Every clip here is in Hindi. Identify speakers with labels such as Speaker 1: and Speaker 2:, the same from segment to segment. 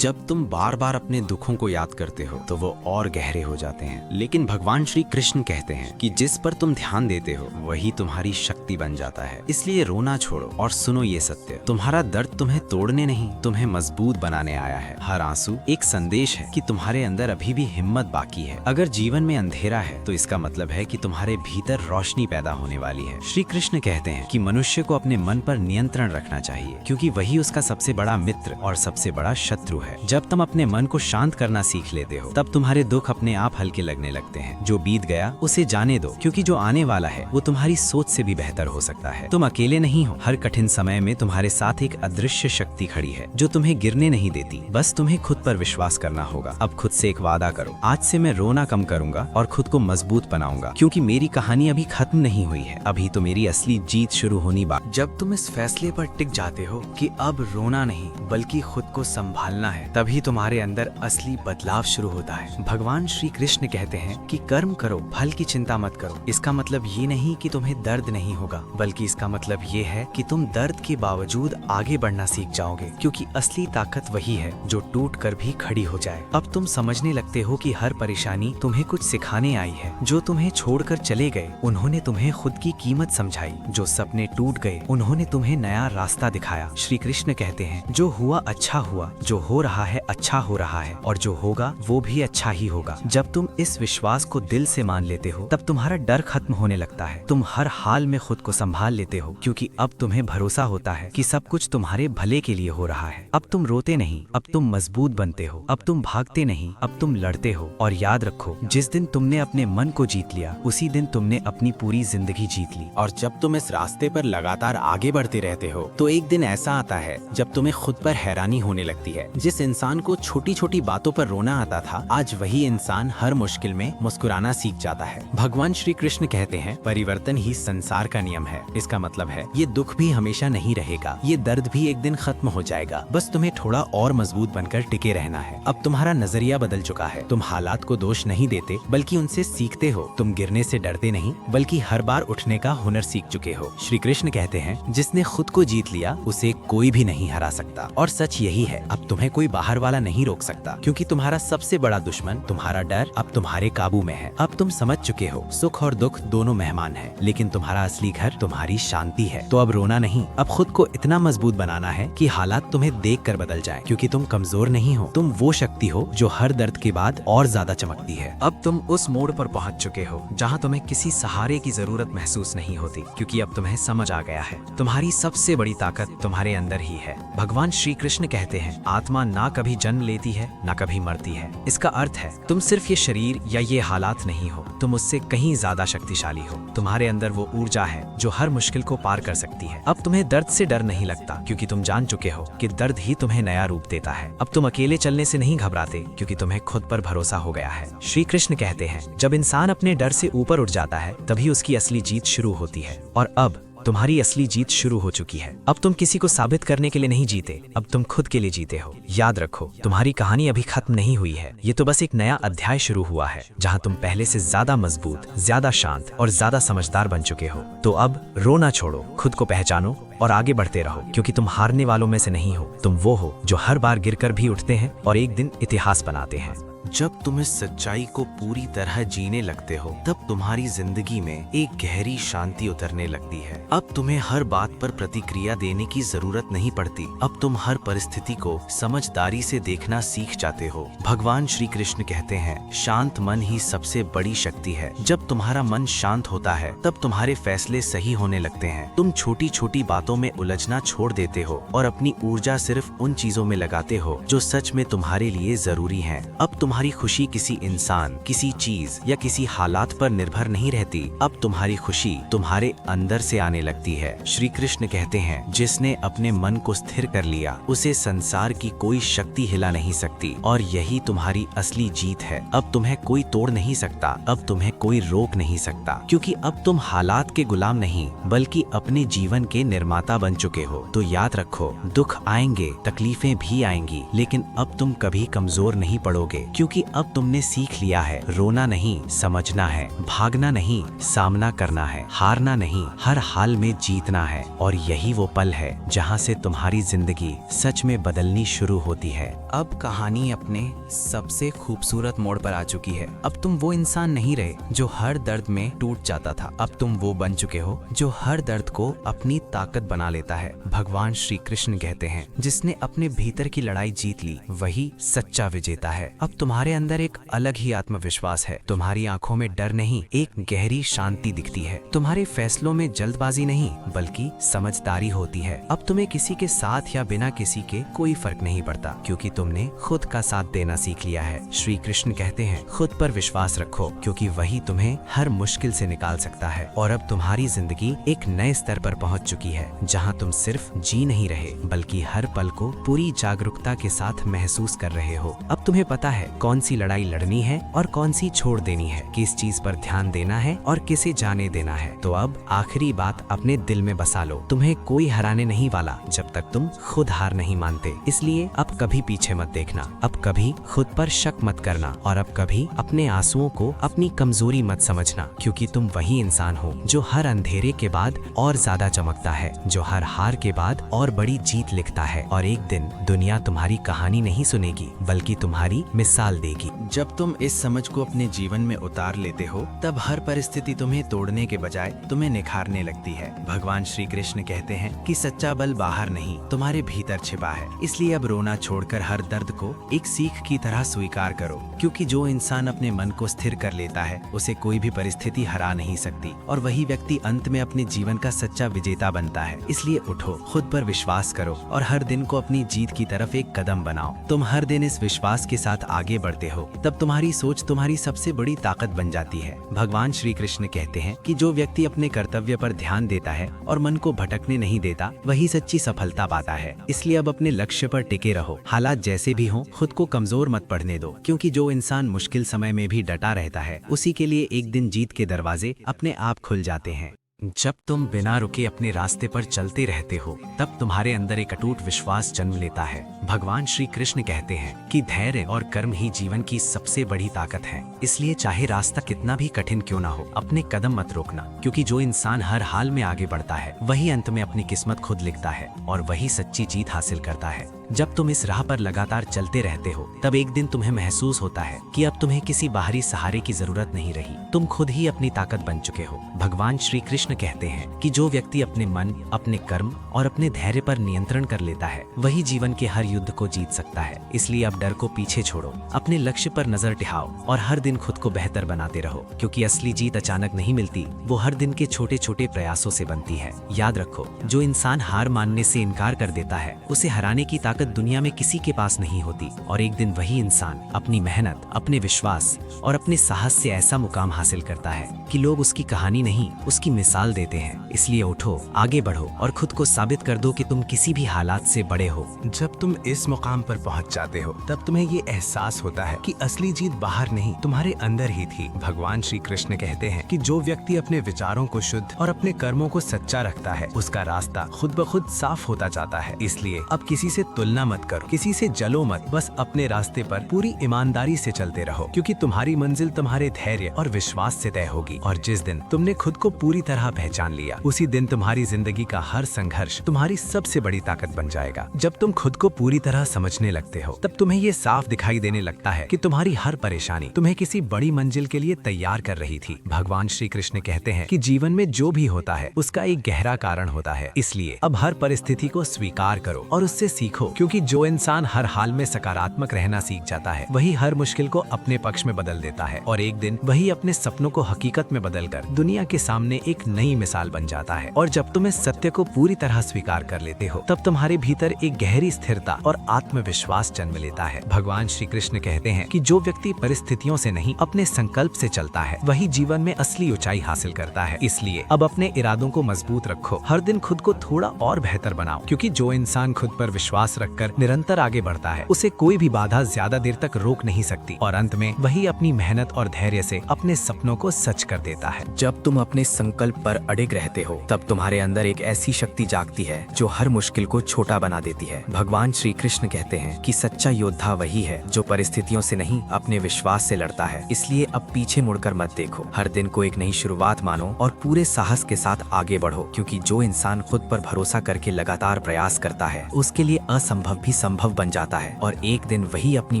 Speaker 1: जब तुम बार बार अपने दुखों को याद करते हो तो वो और गहरे हो जाते हैं। लेकिन भगवान श्री कृष्ण कहते हैं कि जिस पर तुम ध्यान देते हो वही तुम्हारी शक्ति बन जाता है। इसलिए रोना छोड़ो और सुनो ये सत्य, तुम्हारा दर्द तुम्हें तोड़ने नहीं, तुम्हें मजबूत बनाने आया है। हर आंसू एक संदेश है कि तुम्हारे अंदर अभी भी हिम्मत बाकी है। अगर जीवन में अंधेरा है तो इसका मतलब है कि तुम्हारे भीतर रोशनी पैदा होने वाली है। श्री कृष्ण कहते हैं कि मनुष्य को अपने मन पर नियंत्रण रखना चाहिए, क्योंकि वही उसका सबसे बड़ा मित्र और सबसे बड़ा शत्रु है। जब तुम अपने मन को शांत करना सीख लेते हो तब तुम्हारे दुख अपने आप हल्के लगने लगते हैं। जो बीत गया उसे जाने दो, क्योंकि जो आने वाला है वो तुम्हारी सोच से भी बेहतर हो सकता है। तुम अकेले नहीं हो। हर कठिन समय में तुम्हारे साथ एक अदृश्य शक्ति खड़ी है जो तुम्हें गिरने नहीं देती। बस तुम्हें खुद पर विश्वास करना होगा। अब खुद से एक वादा करो, आज से मैं रोना कम करूंगा और खुद को मजबूत बनाऊंगा, क्योंकि मेरी कहानी अभी खत्म नहीं हुई है। अभी तो मेरी असली जीत शुरू होनी बाकी। जब तुम इस फैसले पर टिक जाते हो कि अब रोना नहीं बल्कि खुद को संभालना है, तभी तुम्हारे अंदर असली बदलाव शुरू होता है। भगवान श्री कृष्ण कहते हैं कि कर्म करो, फल की चिंता मत करो। इसका मतलब ये नहीं कि तुम्हें दर्द नहीं होगा, बल्कि इसका मतलब ये है कि तुम दर्द के बावजूद आगे बढ़ना सीख जाओगे, क्योंकि असली ताकत वही है जो टूट कर भी खड़ी हो जाए। अब तुम समझने लगते हो कि हर परेशानी तुम्हें कुछ सिखाने आई है। जो तुम्हें छोड़कर चले गए उन्होंने तुम्हें खुद की कीमत समझाई। जो सपने टूट गए उन्होंने तुम्हें नया रास्ता दिखाया। श्री कृष्ण कहते हैं जो हुआ अच्छा हुआ, जो हो रहा है अच्छा हो रहा है, और जो होगा वो भी अच्छा ही होगा। जब तुम इस विश्वास को दिल से मान लेते हो तब तुम्हारा डर खत्म होने लगता है। तुम हर हाल में खुद को संभाल लेते हो, क्योंकि अब तुम्हें भरोसा होता है कि सब कुछ तुम्हारे भले के लिए हो रहा है। अब तुम रोते नहीं, अब तुम मजबूत बनते हो। अब तुम भागते नहीं, अब तुम लड़ते हो। और याद रखो, जिस दिन तुमने अपने मन को जीत लिया उसी दिन तुमने अपनी पूरी जिंदगी जीत ली।
Speaker 2: और जब तुम इस रास्ते पर लगातार आगे बढ़ते रहते हो तो एक दिन ऐसा आता है जब तुम्हें खुद पर हैरानी होने लगती है। जिस इंसान को छोटी छोटी बातों पर रोना आता था, आज वही इंसान हर मुश्किल में मुस्कुराना सीख जाता है। भगवान श्री कृष्ण कहते हैं परिवर्तन ही संसार का नियम है। इसका मतलब है ये दुख भी हमेशा नहीं रहेगा, ये दर्द भी एक दिन खत्म हो जाएगा। बस तुम्हें थोड़ा और मजबूत बनकर टिके रहना है। अब तुम्हारा नजरिया बदल चुका है। तुम हालात को दोष नहीं देते बल्कि उनसे सीखते हो। तुम गिरने से डरते नहीं बल्कि हर बार उठने का हुनर सीख चुके हो। श्री कृष्ण कहते हैं जिसने खुद को जीत लिया उसे कोई भी नहीं हरा सकता। और सच यही है, अब तुम्हें कोई बाहर वाला नहीं रोक सकता, क्योंकि तुम्हारा सबसे बड़ा दुश्मन तुम्हारा डर अब तुम्हारे काबू में है। अब तुम समझ चुके हो सुख और दुख दोनों मेहमान हैं, लेकिन तुम्हारा असली घर तुम्हारी शांति है। तो अब रोना नहीं, अब खुद को इतना मजबूत बनाना है कि हालात तुम्हें देख कर बदल जाएं, क्योंकि तुम कमजोर नहीं हो। तुम वो शक्ति हो जो हर दर्द के बाद और ज्यादा चमकती है। अब तुम उस मोड़ पर पहुंच चुके हो जहां तुम्हें किसी सहारे की जरूरत महसूस नहीं होती, क्योंकि अब तुम्हें समझ आ गया है तुम्हारी सबसे बड़ी ताकत तुम्हारे अंदर ही है। भगवान श्री कृष्ण कहते हैं आत्मा ना कभी जन्म लेती है ना कभी मरती है। इसका अर्थ है तुम सिर्फ ये शरीर या ये हालात नहीं हो, तुम उससे कहीं ज्यादा शक्तिशाली हो। तुम्हारे अंदर वो ऊर्जा है जो हर मुश्किल को पार कर सकती है। अब तुम्हें दर्द से डर नहीं लगता, क्योंकि तुम जान चुके हो कि दर्द ही तुम्हें नया रूप देता है। अब तुम अकेले चलने से नहीं घबराते, क्योंकि तुम्हें खुद पर भरोसा हो गया है। श्री कृष्ण कहते हैं जब इंसान अपने डर से ऊपर उठ जाता है तभी उसकी असली जीत शुरू होती है। और अब तुम्हारी असली जीत शुरू हो चुकी है। अब तुम किसी को साबित करने के लिए नहीं जीते, अब तुम खुद के लिए जीते हो। याद रखो, तुम्हारी कहानी अभी खत्म नहीं हुई है। ये तो बस एक नया अध्याय शुरू हुआ है, जहां तुम पहले से ज्यादा मजबूत, ज्यादा शांत और ज्यादा समझदार बन चुके हो। तो अब रोना छोड़ो, खुद को पहचानो और आगे बढ़ते रहो, क्योंकि तुम हारने वालों में से नहीं हो। तुम वो हो जो हर बार गिरकर भी उठते हैं और एक दिन इतिहास बनाते हैं। जब तुम इस सच्चाई को पूरी तरह जीने लगते हो तब तुम्हारी जिंदगी में एक गहरी शांति उतरने लगती है। अब तुम्हें हर बात पर प्रतिक्रिया देने की जरूरत नहीं पड़ती। अब तुम हर परिस्थिति को समझदारी से देखना सीख जाते हो। भगवान श्री कृष्ण कहते हैं शांत मन ही सबसे बड़ी शक्ति है। जब तुम्हारा मन शांत होता है तब तुम्हारे फैसले सही होने लगते हैं। तुम छोटी छोटी बातों में उलझना छोड़ देते हो और अपनी ऊर्जा सिर्फ उन चीजों में लगाते हो जो सच में तुम्हारे लिए जरूरी हैं। अब तुम्हारी खुशी किसी इंसान, किसी चीज या किसी हालात पर निर्भर नहीं रहती। अब तुम्हारी खुशी तुम्हारे अंदर से आने लगती है। श्री कृष्ण कहते हैं जिसने अपने मन को स्थिर कर लिया उसे संसार की कोई शक्ति हिला नहीं सकती। और यही तुम्हारी असली जीत है। अब तुम्हें कोई तोड़ नहीं सकता, अब तुम्हें कोई रोक नहीं सकता, क्योंकि अब तुम हालात के गुलाम नहीं बल्कि अपने जीवन के निर्माता बन चुके हो। तो याद रखो, दुख आएंगे, तकलीफें भी आएंगी, लेकिन अब तुम कभी कमजोर नहीं पड़ोगे, क्योंकि क्योंकि अब तुमने सीख लिया है, रोना नहीं समझना है, भागना नहीं सामना करना है, हारना नहीं हर हाल में जीतना है। और यही वो पल है जहाँ से तुम्हारी जिंदगी सच में बदलनी शुरू होती है। अब कहानी अपने सबसे खूबसूरत मोड़ पर आ चुकी है। अब तुम वो इंसान नहीं रहे जो हर दर्द में टूट जाता था। अब तुम वो बन चुके हो जो हर दर्द को अपनी ताकत बना लेता है। भगवान श्री कृष्ण कहते हैं, जिसने अपने भीतर की लड़ाई जीत ली वही सच्चा विजेता है। अब तुम्हारे अंदर एक अलग ही आत्मविश्वास है। तुम्हारी आंखों में डर नहीं, एक गहरी शांति दिखती है। तुम्हारे फैसलों में जल्दबाजी नहीं बल्कि समझदारी होती है। अब तुम्हें किसी के साथ या बिना किसी के कोई फर्क नहीं पड़ता, क्योंकि तुमने खुद का साथ देना सीख लिया है। श्री कृष्ण कहते हैं, खुद पर विश्वास रखो, क्योंकि वही तुम्हें हर मुश्किल से निकाल सकता है। और अब तुम्हारी जिंदगी एक नए स्तर पर पहुंच चुकी है, जहां तुम सिर्फ जी नहीं रहे बल्कि हर पल को पूरी जागरूकता के साथ महसूस कर रहे हो। अब तुम्हें पता है कौन सी लड़ाई लड़नी है और कौन सी छोड़ देनी है, किस चीज पर ध्यान देना है और किसे जाने देना है। तो अब आखिरी बात अपने दिल में बसा लो, तुम्हें कोई हराने नहीं वाला जब तक तुम खुद हार नहीं मानते। इसलिए अब कभी पीछे मत देखना, अब कभी खुद पर शक मत करना और अब कभी अपने आंसुओं को अपनी कमजोरी मत समझना, क्योंकि तुम वही इंसान हो जो हर अंधेरे के बाद और ज्यादा चमकता है, जो हर हार के बाद और बड़ी जीत लिखता है। और एक दिन दुनिया तुम्हारी कहानी नहीं सुनेगी बल्कि तुम्हारी मिसाल देगी। जब तुम इस समझ को अपने जीवन में उतार लेते हो, तब हर परिस्थिति तुम्हें तोड़ने के बजाय तुम्हें निखारने लगती है। भगवान श्री कृष्ण कहते हैं कि सच्चा बल बाहर नहीं तुम्हारे भीतर छिपा है। इसलिए अब रोना छोड़कर हर दर्द को एक सीख की तरह स्वीकार करो, क्योंकि जो इंसान अपने मन को स्थिर कर लेता है उसे कोई भी परिस्थिति हरा नहीं सकती, और वही व्यक्ति अंत में अपने जीवन का सच्चा विजेता बनता है। इसलिए उठो, खुद पर विश्वास करो और हर दिन को अपनी जीत की तरफ एक कदम बनाओ। तुम हर दिन इस विश्वास के साथ आगे बढ़ते हो, तब तुम्हारी सोच तुम्हारी सबसे बड़ी ताकत बन जाती है। भगवान श्री कृष्ण कहते हैं कि जो व्यक्ति अपने कर्तव्य पर ध्यान देता है और मन को भटकने नहीं देता, वही सच्ची सफलता पाता है। इसलिए अब अपने लक्ष्य पर टिके रहो, हालात जैसे भी हों, खुद को कमजोर मत पड़ने दो, क्योंकि जो इंसान मुश्किल समय में भी डटा रहता है उसी के लिए एक दिन जीत के दरवाजे अपने आप खुल जाते हैं। जब तुम बिना रुके अपने रास्ते पर चलते रहते हो, तब तुम्हारे अंदर एक अटूट विश्वास जन्म लेता है। भगवान श्री कृष्ण कहते हैं कि धैर्य और कर्म ही जीवन की सबसे बड़ी ताकत है। इसलिए चाहे रास्ता कितना भी कठिन क्यों ना हो, अपने कदम मत रोकना, क्योंकि जो इंसान हर हाल में आगे बढ़ता है वही अंत में अपनी किस्मत खुद लिखता है और वही सच्ची जीत हासिल करता है। जब तुम इस राह पर लगातार चलते रहते हो, तब एक दिन तुम्हें महसूस होता है कि अब तुम्हें किसी बाहरी सहारे की जरूरत नहीं रही, तुम खुद ही अपनी ताकत बन चुके हो। भगवान श्री कृष्ण कहते हैं कि जो व्यक्ति अपने मन, अपने कर्म और अपने धैर्य पर नियंत्रण कर लेता है वही जीवन के हर युद्ध को जीत सकता है। इसलिए अब डर को पीछे छोड़ो, अपने लक्ष्य पर नजर टिकाओ और हर दिन खुद को बेहतर बनाते रहो, क्योंकि असली जीत अचानक नहीं मिलती, वो हर दिन के छोटे छोटे प्रयासों से बनती है। याद रखो, जो इंसान हार मानने से इनकार कर देता है उसे हराने की ताकत दुनिया में किसी के पास नहीं होती। और एक दिन वही इंसान अपनी मेहनत, अपने विश्वास और अपने साहस से ऐसा मुकाम हासिल करता है कि लोग उसकी कहानी नहीं उसकी मिसाल देते हैं। इसलिए उठो, आगे बढ़ो और खुद को साबित कर दो कि तुम किसी भी हालात से बड़े हो।
Speaker 3: जब तुम इस मुकाम पर पहुंच जाते हो, तब तुम्हें ये एहसास होता है कि असली जीत बाहर नहीं तुम्हारे अंदर ही थी। भगवान श्री कृष्ण कहते हैं कि जो व्यक्ति अपने विचारों को शुद्ध और अपने कर्मों को सच्चा रखता है, उसका रास्ता खुद ब खुद साफ होता जाता है। इसलिए अब किसी से तुलना मत करो, किसी से जलो मत, बस अपने रास्ते पर पूरी ईमानदारी से चलते रहो, क्योंकि तुम्हारी मंजिल तुम्हारे धैर्य और विश्वास से तय होगी। और जिस दिन तुमने खुद को पूरी तरह पहचान लिया, उसी दिन तुम्हारी जिंदगी का हर संघर्ष तुम्हारी सबसे बड़ी ताकत बन जाएगा। जब तुम खुद को पूरी तरह समझने लगते हो, तब तुम्हें ये साफ दिखाई देने लगता है कि तुम्हारी हर परेशानी तुम्हें किसी बड़ी मंजिल के लिए तैयार कर रही थी। भगवान श्री कृष्ण कहते हैं कि जीवन में जो भी होता है उसका एक गहरा कारण होता है। इसलिए अब हर परिस्थिति को स्वीकार करो और उससे सीखो, क्योंकि जो इंसान हर हाल में सकारात्मक रहना सीख जाता है वही हर मुश्किल को अपने पक्ष में बदल देता है, और एक दिन वही अपने सपनों को हकीकत में बदलकर दुनिया के सामने एक नई मिसाल बन जाता है। और जब तुम इस सत्य को पूरी तरह स्वीकार कर लेते हो, तब तुम्हारे भीतर एक गहरी स्थिरता और आत्मविश्वास जन्म लेता है। भगवान श्री कृष्ण कहते हैं कि जो व्यक्ति परिस्थितियों से नहीं अपने संकल्प से चलता है वही जीवन में असली ऊंचाई हासिल करता है। इसलिए अब अपने इरादों को मजबूत रखो, हर दिन खुद को थोड़ा और बेहतर बनाओ, क्योंकि जो इंसान खुद पर विश्वास रखकर निरंतर आगे बढ़ता है, उसे कोई भी बाधा ज्यादा देर तक रोक नहीं सकती और अंत में वही अपनी मेहनत और धैर्य से अपने सपनों को सच कर देता है।
Speaker 2: जब तुम अपने संकल्प पर अडिग रहते हो तब तुम्हारे अंदर एक ऐसी शक्ति जागती है जो हर मुश्किल को छोटा बना देती है। भगवान श्री कृष्ण कहते हैं कि सच्चा योद्धा वही है जो परिस्थितियों से नहीं अपने विश्वास से लड़ता है। इसलिए अब पीछे मुड़कर मत देखो, हर दिन को एक नई शुरुआत मानो और पूरे साहस के साथ आगे बढ़ो, क्योंकि जो इंसान खुद पर भरोसा करके लगातार प्रयास करता है उसके लिए असंभव भी संभव बन जाता है और एक दिन वही अपनी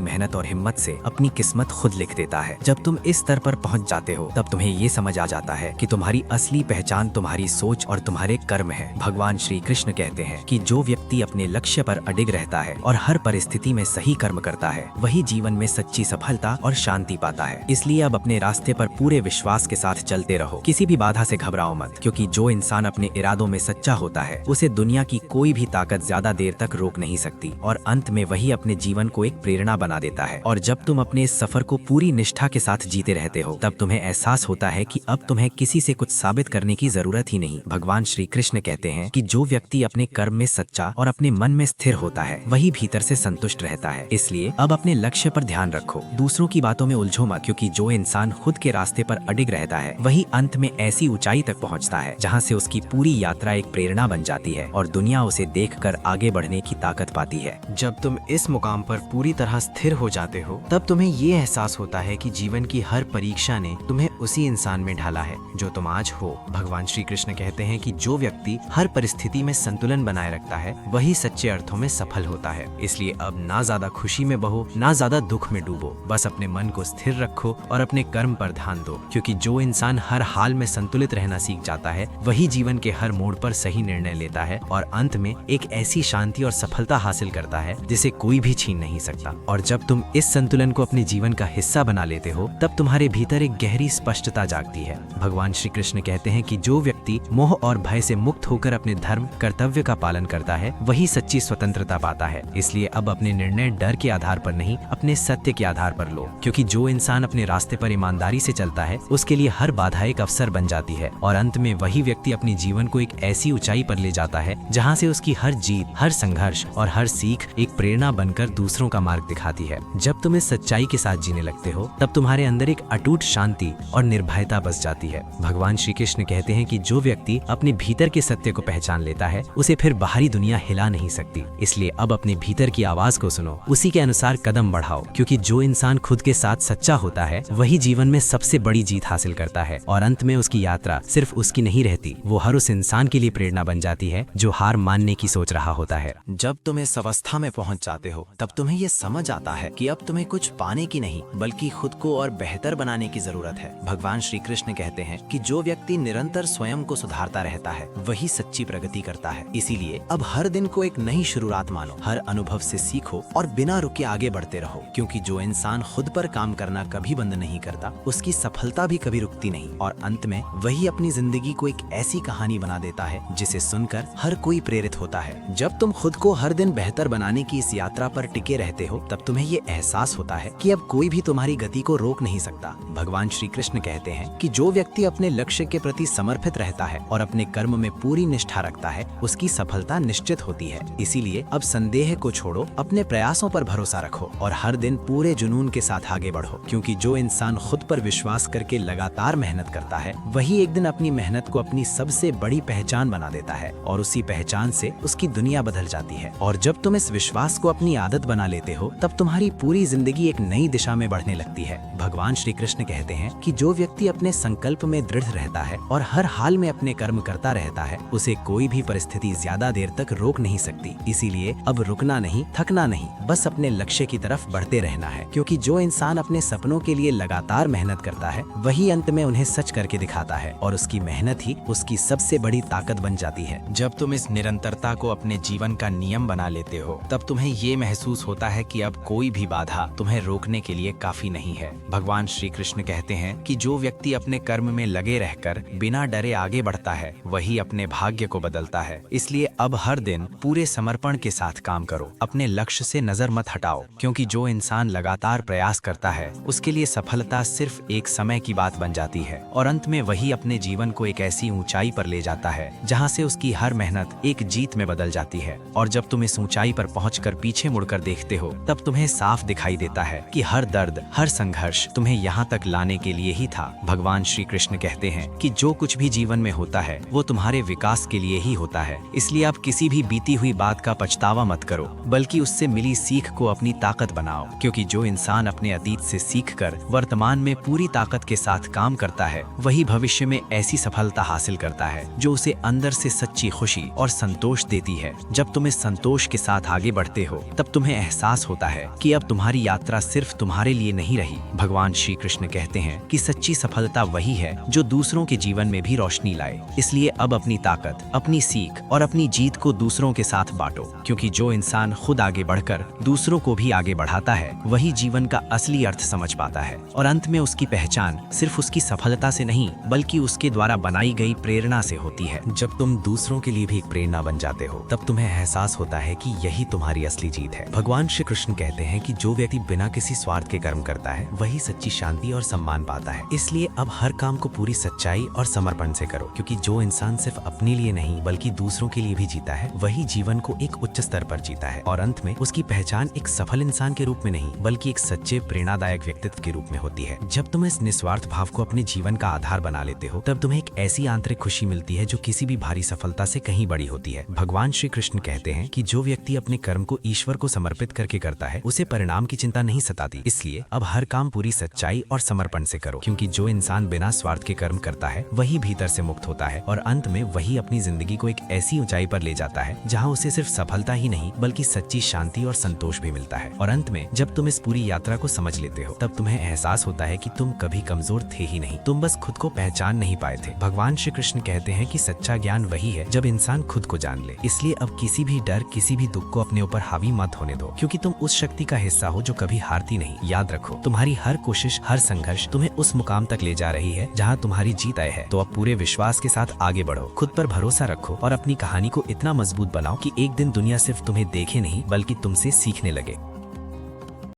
Speaker 2: मेहनत और हिम्मत से अपनी किस्मत खुद लिख देता है। जब तुम इस स्तर पर पहुंच जाते हो तब तुम्हें ये समझ आ जाता है कि तुम्हारी असली पहचान तुम्हारी सोच और तुम्हारे कर्म है। भगवान श्री कृष्ण कहते हैं कि जो व्यक्ति अपने लक्ष्य पर अडिग रहता है और हर परिस्थिति में सही कर्म करता है वही जीवन में सच्ची सफलता और शांति पाता है। इसलिए अब अपने रास्ते पर पूरे विश्वास के साथ चलते रहो, किसी भी बाधा से घबराओ मत, क्योंकि जो इंसान अपने इरादों में सच्चा होता है उसे दुनिया की कोई भी ताकत ज्यादा देर तक रोक नहीं सकती और अंत में वही अपने जीवन को एक प्रेरणा बना देता है। और जब तुम अपने इस सफर को पूरी निष्ठा के साथ जीते रहते हो तब तुम्हें एहसास होता है कि अब तुम्हें किसी से कुछ साबित करने की जरूरत ही नहीं। भगवान श्री कृष्ण कहते हैं कि जो व्यक्ति अपने कर्म में सच्चा और अपने मन में स्थिर होता है वही भीतर से संतुष्ट रहता है। इसलिए अब अपने लक्ष्य पर ध्यान रखो, दूसरों की बातों में उलझो मत, क्योंकि जो इंसान खुद के रास्ते पर अडिग रहता है वही अंत में ऐसी ऊंचाई तक पहुंचता है जहां से उसकी पूरी यात्रा एक प्रेरणा बन जाती है और दुनिया उसे देखकर आगे बढ़ने की ताकत पाती है।
Speaker 1: जब तुम इस मुकाम पर पूरी तरह स्थिर हो जाते हो तब तुम्हें ये एहसास होता है कि जीवन की हर परीक्षा ने तुम्हें उसी इंसान में ढाला है जो तुम आज हो। भगवान श्री कृष्ण कहते हैं कि जो व्यक्ति हर परिस्थिति में संतुलन बनाए रखता है वही सच्चे अर्थों में सफल होता है। इसलिए अब ना ज्यादा खुशी में बहो ना ज्यादा दुख में डूबो, बस अपने मन को स्थिर रखो और अपने कर्म पर ध्यान दो, क्योंकि जो इंसान हर हाल में संतुलित रहना सीख जाता है वही जीवन के हर मोड़ पर सही निर्णय लेता है और अंत में एक ऐसी शांति और सफलता हासिल करता है जिसे कोई भी छीन नहीं सकता। और जब तुम इस संतुलन को अपने जीवन का हिस्सा बना लेते हो तब तुम्हारे भीतर एक गहरी स्पष्टता जागती है। भगवान श्री कृष्ण कहते हैं कि जो व्यक्ति मोह और भय से मुक्त होकर अपने धर्म कर्तव्य का पालन करता है वही सच्ची स्वतंत्रता पाता है। इसलिए अब अपने निर्णय डर के आधार पर नहीं अपने सत्य के आधार पर लो, क्योंकि जो इंसान अपने रास्ते पर ईमानदारी से चलता है उसके लिए हर बाधा एक अवसर बन जाती है और अंत में वही व्यक्ति अपने जीवन को एक ऐसी ऊंचाई पर ले जाता है जहां से उसकी हर जीत, हर संघर्ष और हर सीख एक प्रेरणा बनकर दूसरों का मार्ग दिखाती है। जब तुम इस सच्चाई के साथ जीने लगते हो तब तुम्हारे अंदर एक अटूट शांति और निर्भयता बस जाती है। भगवान श्री कृष्ण कहते हैं कि जो व्यक्ति अपने भीतर के सत्य को पहचान लेता है उसे फिर बाहरी दुनिया हिला नहीं सकती। इसलिए अब अपने भीतर की आवाज को सुनो, उसी के अनुसार कदम बढ़ाओ, क्योंकि जो इंसान खुद के साथ सच्चा होता है वही जीवन में सबसे बड़ी जीत हासिल करता है और अंत में उसकी यात्रा सिर्फ उसकी नहीं रहती, वो हर उस इंसान के लिए प्रेरणा बन जाती है जो हार मानने की सोच रहा होता है।
Speaker 2: जब तुम इस अवस्था में पहुंच जाते हो तब तुम्हें ये समझ आता है कि अब तुम्हें कुछ पाने की नहीं बल्कि खुद को और बेहतर बनाने की जरूरत है। भगवान श्री कृष्ण कहते हैं कि जो व्यक्ति निरंतर स्वयं को सुधारता रहता है वही सच्ची प्रगति करता है। इसीलिए अब हर दिन को एक नई शुरुआत मानो, हर अनुभव से सीखो और बिना रुके आगे बढ़ते रहो, क्योंकि जो इंसान खुद पर काम करना कभी बंद नहीं करता उसकी सफलता भी कभी रुकती नहीं और अंत में वही अपनी जिंदगी को एक ऐसी कहानी बना देता है जिसे सुनकर हर कोई प्रेरित होता है। जब तुम खुद को हर दिन बेहतर बनाने की इस यात्रा पर टिके रहते हो तब तुम्हें ये एहसास होता है कि अब कोई भी तुम्हारी गति को रोक नहीं सकता। भगवान श्री कृष्ण कहते हैं कि जो व्यक्ति अपने लक्ष्य के प्रति समर्पित रहता है और अपने कर्म में पूरी निष्ठा रखता है उसकी सफलता निश्चित होती है। इसीलिए अब संदेह को छोड़ो, अपने प्रयासों पर भरोसा रखो और हर दिन पूरे जुनून के साथ आगे बढ़ो, क्योंकि जो इंसान खुद पर विश्वास करके लगातार मेहनत करता है वही एक दिन अपनी मेहनत को अपनी सबसे बड़ी पहचान बना देता है और उसी पहचान से उसकी दुनिया बदल जाती है। और जब तुम इस विश्वास को अपनी आदत बना लेते हो तब तुम्हारी पूरी जिंदगी एक नई दिशा में बढ़ने लगती है। भगवान श्री कृष्ण कहते हैं कि जो व्यक्ति अपने संकल्प में दृढ़ रहता है और हर हाल में अपने कर्म करता रहता है उसे कोई भी परिस्थिति ज्यादा देर तक रोक नहीं सकती। इसीलिए अब रुकना नहीं, थकना नहीं, बस अपने लक्ष्य की तरफ बढ़ते रहना है, क्योंकि जो इंसान अपने सपनों के लिए लगातार मेहनत करता है वही अंत में उन्हें सच करके दिखाता है और उसकी मेहनत ही उसकी सबसे बड़ी ताकत बन जाती है।
Speaker 1: जब तुम इस निरंतरता को अपने जीवन का नियम बना लेते हो तब तुम्हें ये महसूस होता है कि अब कोई भी बाधा तुम्हें रोकने के लिए काफी नहीं है। भगवान श्री कृष्ण कहते हैं कि जो व्यक्ति अपने कर्म में लगे रहकर बिना डरे आगे बढ़ता है वही अपने भाग्य को बदलता है। इसलिए अब हर दिन पूरे समर्पण के साथ काम करो, अपने लक्ष्य से नजर मत हटाओ, क्योंकि जो इंसान लगातार प्रयास करता है उसके लिए सफलता सिर्फ एक समय की बात बन जाती है और अंत में वही अपने जीवन को एक ऐसी ऊंचाई पर ले जाता है जहां से उसकी हर मेहनत एक जीत में बदल जाती है। और जब तुम इस
Speaker 2: इस ऊंचाई पर पहुंचकर पीछे मुड़कर देखते हो तब तुम्हें साफ दिखाई देता है कि हर दर्द, हर संघर्ष तुम्हें यहाँ तक लाने के लिए ही था। भगवान श्री कृष्ण कहते हैं कि जो कुछ भी जीवन में होता है वो तुम्हारे विकास के लिए ही होता है। इसलिए आप किसी भी बीती हुई बात का पछतावा मत करो, बल्कि उससे मिली सीख को अपनी ताकत बनाओ, क्योंकि जो इंसान अपने अतीत से सीखकर वर्तमान में पूरी ताकत के साथ काम करता है वही भविष्य में ऐसी सफलता हासिल करता है जो उसे अंदर से सच्ची खुशी और संतोष देती है। जब तुम इस संतोष के साथ आगे बढ़ते हो तब तुम्हें एहसास होता है कि अब तुम्हारी यात्रा सिर्फ तुम्हारे लिए नहीं रही। भगवान श्री कृष्ण कहते हैं कि सच्ची सफलता वही है जो दूसरों के जीवन में भी रोशनी लाए। इसलिए अब अपनी ताकत, अपनी सीख और अपनी जीत को दूसरों के साथ बांटो, क्योंकि जो इंसान खुद आगे बढ़कर दूसरों को भी आगे बढ़ाता है वही जीवन का असली अर्थ समझ पाता है और अंत में उसकी पहचान सिर्फ उसकी सफलता से नहीं बल्कि उसके द्वारा बनाई गई प्रेरणा से होती है।
Speaker 1: जब तुम दूसरों के लिए भी एक प्रेरणा बन जाते हो तब तुम्हें एहसास होता है कि यही तुम्हारी असली जीत है। भगवान श्री कृष्ण कहते हैं कि जो व्यक्ति बिना किसी स्वार्थ के कर्म करता है वही सच्ची शांति और सम्मान पाता है। इसलिए अब हर काम को पूरी सच्चाई और समर्पण से करो, क्योंकि जो इंसान सिर्फ अपने लिए नहीं बल्कि दूसरों के लिए भी जीता है वही जीवन को एक उच्च स्तर पर जीता है और अंत में उसकी पहचान एक सफल इंसान के रूप में नहीं बल्कि एक सच्चे प्रेरणादायक व्यक्तित्व के रूप में होती है। जब तुम इस निस्वार्थ भाव को अपने जीवन का आधार बना लेते हो तब तुम्हें एक ऐसी आंतरिक खुशी मिलती है जो किसी भी भारी सफलता से कहीं बड़ी होती है। भगवान श्री कृष्ण कहते हैं कि जो व्यक्ति अपने कर्म को ईश्वर को समर्पित करके करता है उसे परिणाम की चिंता नहीं सताती। इसलिए अब हर काम पूरी सच्चाई और समर्पण से करो, क्योंकि जो इंसान बिना स्वार्थ के कर्म करता है वही भीतर से मुक्त होता है और अंत में वही अपनी जिंदगी को एक ऐसी ऊंचाई पर ले जाता है जहां उसे सिर्फ सफलता ही नहीं बल्कि सच्ची शांति और संतोष भी मिलता है। और अंत में जब तुम इस पूरी यात्रा को समझ लेते हो तब तुम्हें एहसास होता है कि तुम कभी कमजोर थे ही नहीं, तुम बस खुद को पहचान नहीं पाए थे। भगवान श्री कृष्ण कहते हैं कि सच्चा ज्ञान वही है जब इंसान खुद को जान ले। इसलिए अब किसी भी डर, किसी भी दुख को अपने ऊपर हावी मत होने दो, क्योंकि तुम उस शक्ति का हिस्सा हो जो कभी हारती नहीं। याद रखो, तुम्हारी हर कोशिश, हर संघर्ष तुम्हें उस मुकाम तक ले जा रही है जहाँ तुम्हारी जीत तय है। तो अब पूरे विश्वास के साथ आगे बढ़ो, खुद पर भरोसा रखो और अपनी कहानी को इतना मजबूत बनाओ कि एक दिन दुनिया सिर्फ तुम्हें देखे नहीं बल्कि तुमसे सीखने लगे।